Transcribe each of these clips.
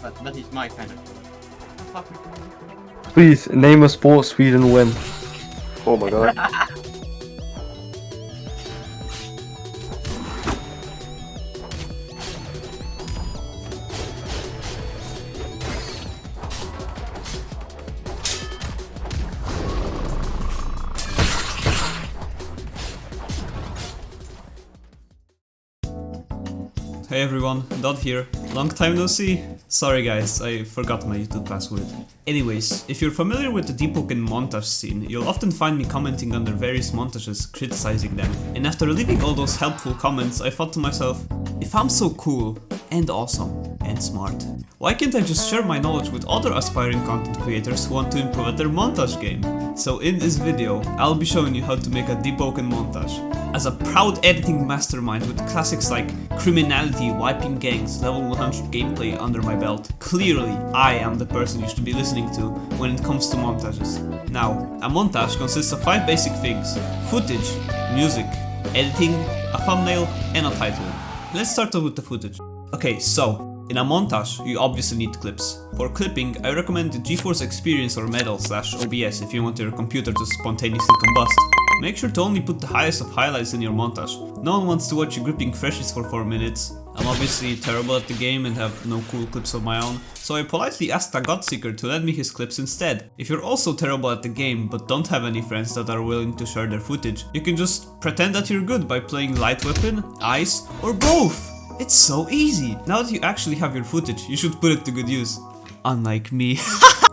That is my kind of. Please, name a sport Sweden win. Oh my god. Hey everyone, Dot here. Long time no see. Sorry guys, I forgot my YouTube password. Anyways, if you're familiar with the Deepwoken Montage scene, you'll often find me commenting under various montages, criticizing them. And after leaving all those helpful comments, I thought to myself, if I'm so cool, and awesome, and smart, why can't I just share my knowledge with other aspiring content creators who want to improve at their montage game? So in this video, I'll be showing you how to make a Deepwoken montage. As a proud editing mastermind with classics like criminality, wiping gangs, level 100 gameplay under my belt, clearly I am the person you should be listening to when it comes to montages. Now, a montage consists of 5 basic things: footage, music, editing, a thumbnail, and a title. Let's start off with the footage. Okay, so in a montage, you obviously need clips. For clipping, I recommend the GeForce Experience or Metal/OBS if you want your computer to spontaneously combust. Make sure to only put the highest of highlights in your montage. No one wants to watch you gripping freshies for 4 minutes. I'm obviously terrible at the game and have no cool clips of my own, so I politely asked a Godseeker to lend me his clips instead. If you're also terrible at the game but don't have any friends that are willing to share their footage, you can just pretend that you're good by playing Light Weapon, Ice, or both! It's so easy! Now that you actually have your footage, you should put it to good use. Unlike me.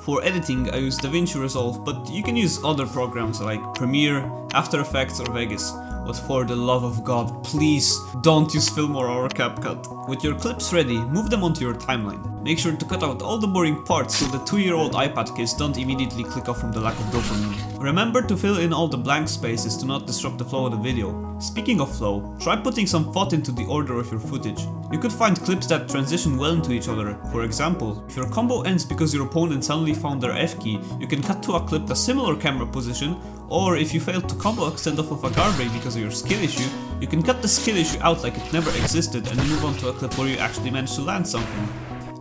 For editing, I use DaVinci Resolve, but you can use other programs like Premiere, After Effects, or Vegas. But for the love of God, please don't use Filmora or CapCut. With your clips ready, move them onto your timeline. Make sure to cut out all the boring parts so the 2-year-old iPad kids don't immediately click off from the lack of dopamine. Remember to fill in all the blank spaces to not disrupt the flow of the video. Speaking of flow, try putting some thought into the order of your footage. You could find clips that transition well into each other. For example, if your combo ends because your opponent suddenly found their F key, you can cut to a clip a similar camera position, or if you failed to combo extend off of a guardbreak because of your skill issue, you can cut the skill issue out like it never existed and move on to a clip where you actually managed to land something.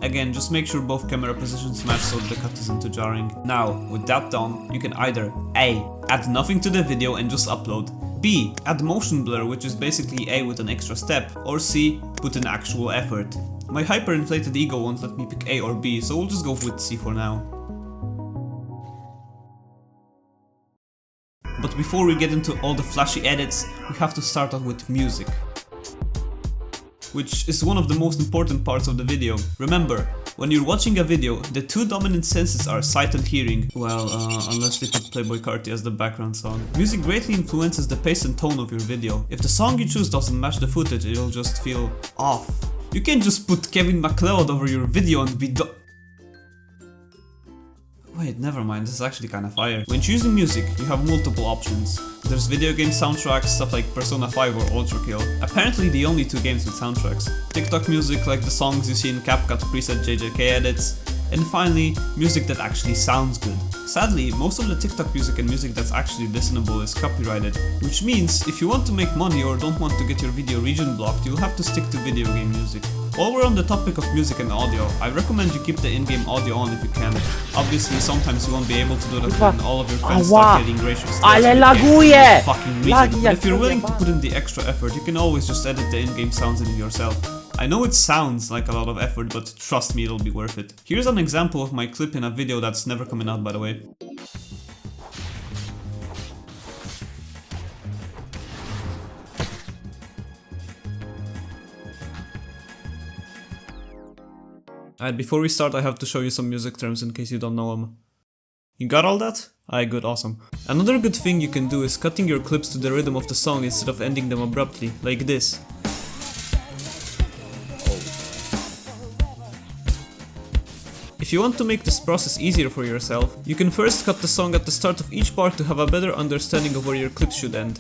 Again, just make sure both camera positions match so the cut isn't too jarring. Now, with that done, you can either A. Add nothing to the video and just upload, B. Add motion blur, which is basically A with an extra step, or C. Put in actual effort. My hyperinflated ego won't let me pick A or B, so we'll just go with C for now. But before we get into all the flashy edits, we have to start off with music, which is one of the most important parts of the video. Remember, when you're watching a video, the 2 dominant senses are sight and hearing. Well, unless they put Playboy Carti as the background song. Music greatly influences the pace and tone of your video. If the song you choose doesn't match the footage, it'll just feel off. You can't just put Kevin MacLeod over your video and be Wait, never mind, this is actually kinda fire. When choosing music, you have multiple options. There's video game soundtracks, stuff like Persona 5 or Ultrakill. Apparently the only 2 games with soundtracks. TikTok music like the songs you see in CapCut preset JJK edits. And finally, music that actually sounds good. Sadly, most of the TikTok music and music that's actually listenable is copyrighted, which means if you want to make money or don't want to get your video region blocked, you'll have to stick to video game music. While we're on the topic of music and audio, I recommend you keep the in-game audio on if you can. Obviously, sometimes you won't be able to do that when all of your friends start getting gracious. Ale laguje! Fucking reason. But if you're willing to put in the extra effort, you can always just edit the in-game sounds in yourself. I know it sounds like a lot of effort, but trust me, it'll be worth it. Here's an example of my clip in a video that's never coming out, by the way. Alright, before we start, I have to show you some music terms in case you don't know them. You got all that? Alright, good, awesome. Another good thing you can do is cutting your clips to the rhythm of the song instead of ending them abruptly, like this. If you want to make this process easier for yourself, you can first cut the song at the start of each part to have a better understanding of where your clips should end.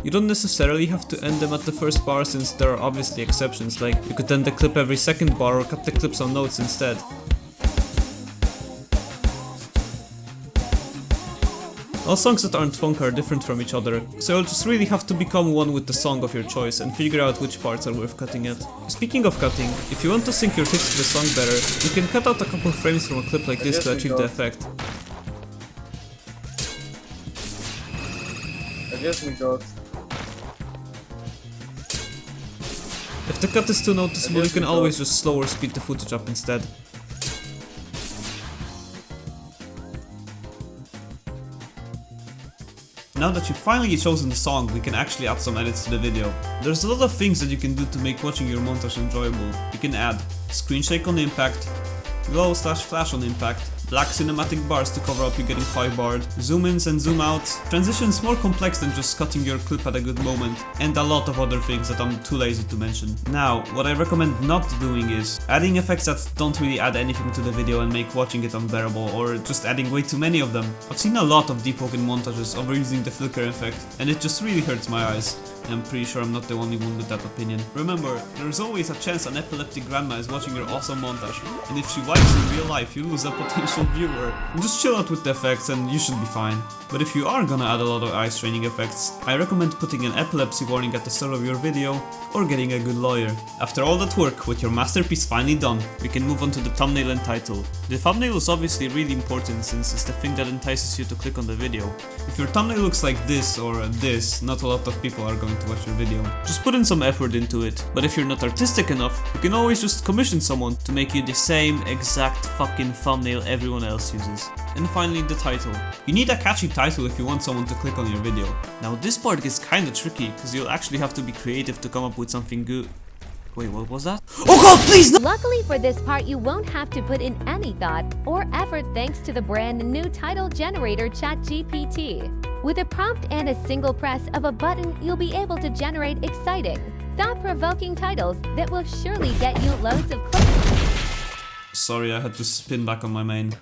You don't necessarily have to end them at the first bar since there are obviously exceptions, like you could end the clip every second bar or cut the clips on notes instead. All songs that aren't funk are different from each other, so you'll just really have to become one with the song of your choice and figure out which parts are worth cutting at. Speaking of cutting, if you want to sync your hits to the song better, you can cut out a couple frames from a clip like this to achieve the effect. I guess we got. If the cut is too noticeable, you can always just slow or speed the footage up instead. Now that you've finally chosen the song, we can actually add some edits to the video. There's a lot of things that you can do to make watching your montage enjoyable. You can add screen shake on impact, glow/flash on impact, black cinematic bars to cover up you getting 5-barred, zoom ins and zoom outs, transitions more complex than just cutting your clip at a good moment, and a lot of other things that I'm too lazy to mention. Now, what I recommend not doing is adding effects that don't really add anything to the video and make watching it unbearable, or just adding way too many of them. I've seen a lot of Deepwoken montages overusing the flicker effect, and it just really hurts my eyes. I'm pretty sure I'm not the only one with that opinion. Remember, there's always a chance an epileptic grandma is watching your awesome montage, and if she wipes in real life, you lose a potential viewer. Just chill out with the effects and you should be fine. But if you are gonna add a lot of eye straining effects, I recommend putting an epilepsy warning at the start of your video, or getting a good lawyer. After all that work, with your masterpiece finally done, we can move on to the thumbnail and title. The thumbnail is obviously really important since it's the thing that entices you to click on the video. If your thumbnail looks like this or this, not a lot of people are going to watch your video. Just put in some effort into it. But if you're not artistic enough, you can always just commission someone to make you the same exact fucking thumbnail everyone else uses. And finally, the title. You need a catchy title if you want someone to click on your video. Now this part gets kinda tricky, because you'll actually have to be creative to come up with something good. Wait, what was that? Oh god, please no! Luckily for this part, you won't have to put in any thought or effort thanks to the brand new title generator ChatGPT. With a prompt and a single press of a button, you'll be able to generate exciting, thought-provoking titles that will surely get you loads of clicks. Sorry, I had to spin back on my main.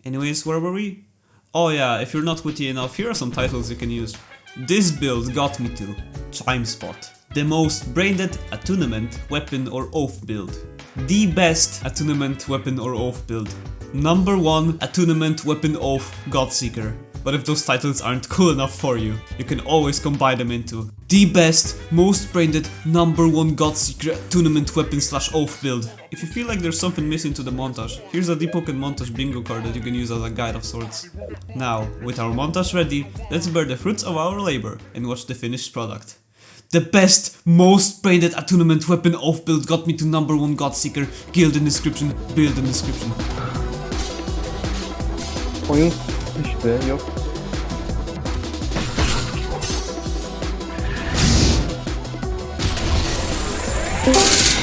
Anyways, where were we? Oh yeah, if you're not witty enough, here are some titles you can use. This build got me to Chime Spot. The most brain-dead attunement, weapon or oath build. The best attunement, weapon or oath build. Number 1 attunement, weapon, oath, Godseeker. But if those titles aren't cool enough for you, you can always combine them into the best, most brain-dead, number 1 Godseeker attunement, weapon/oath build. If you feel like there's something missing to the montage, here's a Deepwoken Montage bingo card that you can use as a guide of sorts. Now, with our montage ready, let's bear the fruits of our labor and watch the finished product. The best, most brain-dead attunement, weapon, oath build got me to number 1 Godseeker, guild in description, build in description. Oyun işte yok.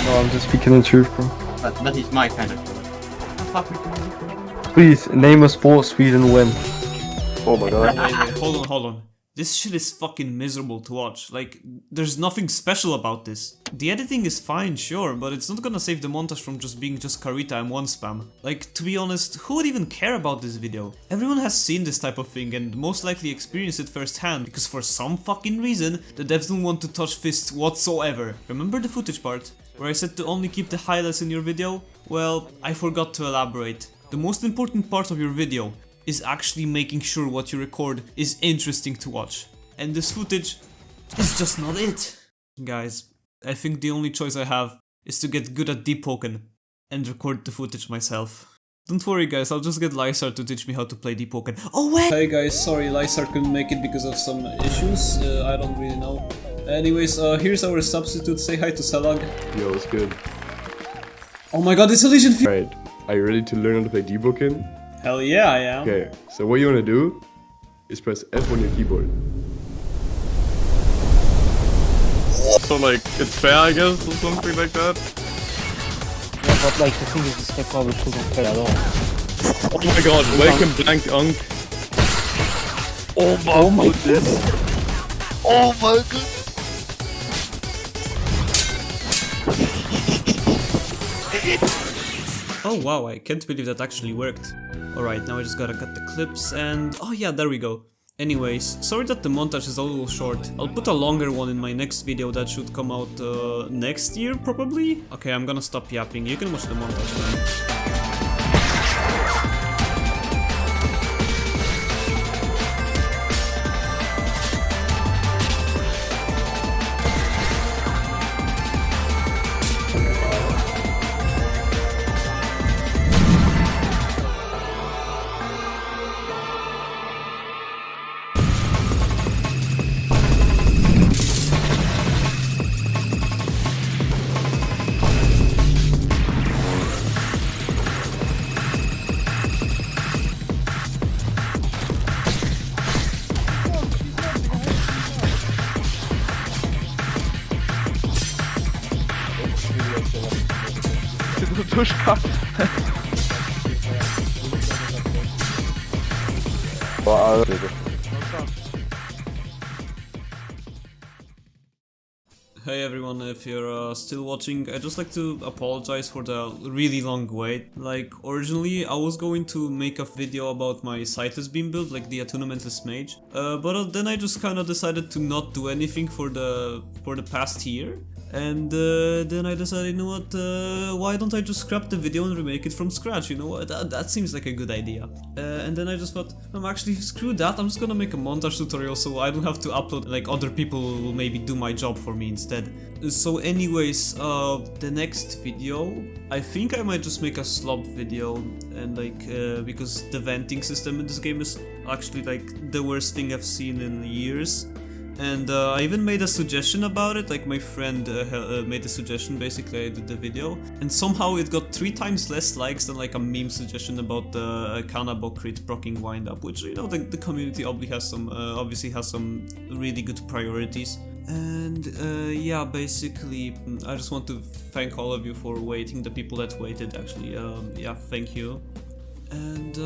No, I'm just speaking the truth, bro. That is my kind of. Please, name a sport Sweden win. Oh my god. Wait, hold on. This shit is fucking miserable to watch. Like, there's nothing special about this. The editing is fine, sure, but it's not gonna save the montage from just being just Karita and 1 spam. Like, to be honest, who would even care about this video? Everyone has seen this type of thing and most likely experienced it firsthand, because for some fucking reason, the devs don't want to touch fists whatsoever. Remember the footage part, where I said to only keep the highlights in your video? Well, I forgot to elaborate. The most important part of your video is actually making sure what you record is interesting to watch. And this footage is just not it. Guys, I think the only choice I have is to get good at Deepwoken and record the footage myself. Don't worry guys, I'll just get Lystart to teach me how to play Deepwoken. Oh wait! Hey guys, sorry, Lystart couldn't make it because of some issues, I don't really know. Anyways, here's our substitute, say hi to Selug. Yo, what's good? Oh my god, it's a Legion feat! Alright, are you ready to learn how to play Deepwoken? Hell yeah, I am. Okay, so what you wanna do is press F on your keyboard. So like, it's fair I guess, or something like that? Yeah, but like the thing is, this guy probably couldn't play at all. Oh my god, welcome Blank Unk. Oh my goodness. Oh my god! Oh wow, I can't believe that actually worked. Alright, now I just gotta cut the clips and... oh yeah, there we go. Anyways, sorry that the montage is a little short. I'll put a longer one in my next video that should come out next year, probably? Okay, I'm gonna stop yapping. You can watch the montage now. Tushka. Hey everyone, if you're still watching, I'd just like to apologize for the really long wait. Like, originally I was going to make a video about my Citus beam build, like the Attunementless Mage, but then I just kinda decided to not do anything for the past year. And then I decided, you know what, why don't I just scrap the video and remake it from scratch, you know, that seems like a good idea. And then I just thought, actually, screw that, I'm just gonna make a montage tutorial so I don't have to upload, like, other people will maybe do my job for me instead. So anyways, the next video, I think I might just make a slop video, and like, because the venting system in this game is actually like the worst thing I've seen in years. And I even made a suggestion about it, like my friend made a suggestion, basically I did the video, and somehow it got 3 times less likes than like a meme suggestion about the Kanabo crit proccing windup, which, you know, the community obviously has some really good priorities. And yeah, basically I just want to thank all of you for waiting, the people that waited actually, yeah, thank you. And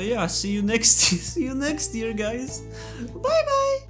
yeah, see you next year, guys. Bye bye.